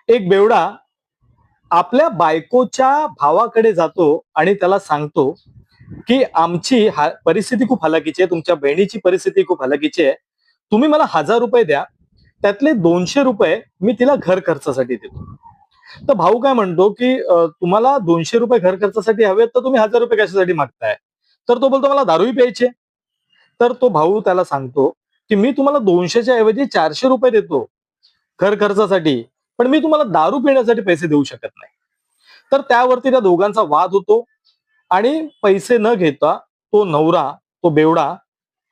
एक बेवडा आपल्या बायकोच्या भावाकडे जातो आणि त्याला सांगतो की आमची परिस्थिती खूप हलाखीची आहे, तुमच्या बहिणीची परिस्थिती खूप हलाखीची आहे. तुम्ही मला 1000 रुपये द्या, त्यातले 200 रुपये मी तिला घर खर्चासाठी देतो. तर भाऊ काय म्हणतो की तुम्हाला 200 रुपये घर खर्चासाठी हवेत, तर तुम्ही 1000 रुपये कशासाठी मागताय? तर तो बोलतो मला दारूही प्यायची. तर तो भाऊ त्याला सांगतो की मी तुम्हाला 200च्या ऐवजी 400 रुपये देतो घर खर्चासाठी, पण मी तुम्हाला दारू पिण्यासाठी पैसे देऊ शकत नाही. तर त्यावरती त्या दोघांचा वाद होतो आणि पैसे न घेता तो नवरा, तो बेवडा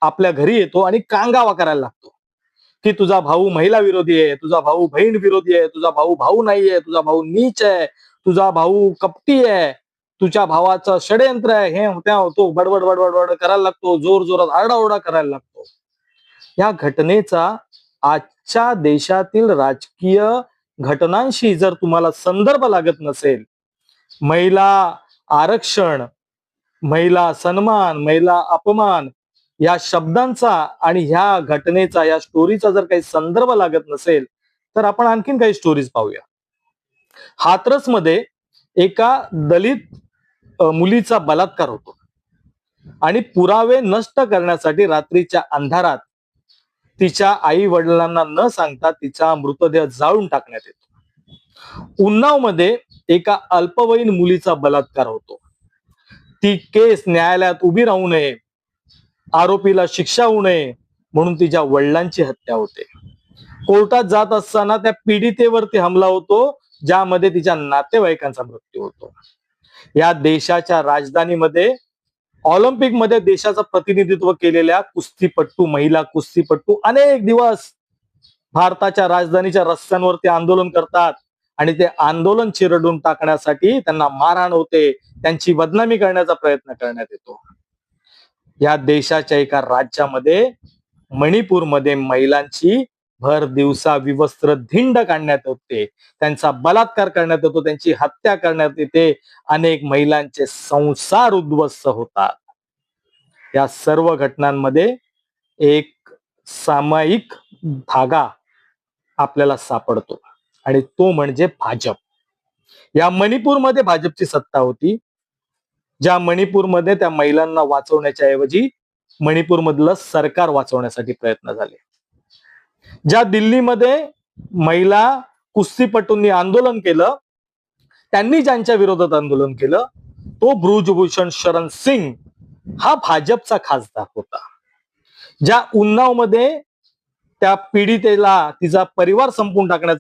आपल्या घरी येतो आणि कांगावा करायला लागतो की तुझा भाऊ महिला विरोधी आहे, तुझा भाऊ बहीण विरोधी आहे, तुझा भाऊ भाऊ नाहीये, तुझा भाऊ नीच आहे, तुझा भाऊ कपटी आहे, तुझ्या भावाचं षडयंत्र आहे, हे त्या होतो, बडबड बडबड बडबड करायला लागतो, जोर जोरात आरडाओरडा करायला लागतो. या घटनेचा आजच्या देशातील राजकीय घटनांशी जर तुम्हाला संदर्भ लागत नसेल, महिला आरक्षण, महिला सन्मान, महिला अपमान या शब्दांचा आणि ह्या घटनेचा, या स्टोरीचा जर काही संदर्भ लागत नसेल, तर आपण आणखीन काही स्टोरीज पाहूया. हाथरस मध्ये एका दलित मुलीचा बलात्कार होतो आणि पुरावे नष्ट करण्यासाठी रात्रीच्या अंधारात तिच्या आई वडिलांना न सांगता तिचा मृतदेह जाळून टाकण्यात येतो. उन्नाव मध्ये एका अल्पवयीन मुलीचा बलात्कार होतो. ती केस न्यायालयात उभी राहू नये, आरोपीला शिक्षा होऊ नये म्हणून तिच्या वडिलांची हत्या होते. कोर्टात जात असताना त्या पीडितेवरती हमला होतो, ज्यामध्ये तिच्या नातेवाईकांचा मृत्यू होतो. या देशाच्या राजधानीमध्ये ऑलिम्पिक मध्ये देशाचं प्रतिनिधित्व केलेल्या कुस्तीपट्टू, महिला कुस्तीपट्टू अनेक दिवस भारताच्या राजधानीच्या रस्त्यांवरती आंदोलन करतात आणि ते आंदोलन चिरडून टाकण्यासाठी त्यांना मारहाण होते, त्यांची बदनामी करण्याचा प्रयत्न करण्यात येतो. या देशाच्या एका राज्यामध्ये, मणिपूरमध्ये, महिलांची भर दिवसा विवस्त्र धिंड काढण्यात होते, त्यांचा बलात्कार करण्यात येतो, त्यांची हत्या करण्यात येते, अनेक महिलांचे संसार उद्ध्वस्त होतात. या सर्व घटनांमध्ये एक सामायिक धागा आपल्याला सापडतो आणि तो म्हणजे भाजप. या मणिपूरमध्ये भाजपची सत्ता होती, ज्या मणिपूरमध्ये त्या महिलांना वाचवण्याच्या ऐवजी मणिपूरमधलं सरकार वाचवण्यासाठी प्रयत्न झाले. ज्या दिल्लीमध्ये महिला कुस्तीपटूंनी आंदोलन केलं, त्यांनी ज्यांच्या विरोधात आंदोलन केलं, तो ब्रुजभूषण शरण सिंग हा भाजपचा खासदार होता. ज्या उन्नाव मध्ये त्या पीडितेला तिचा परिवार संपून टाकण्याचा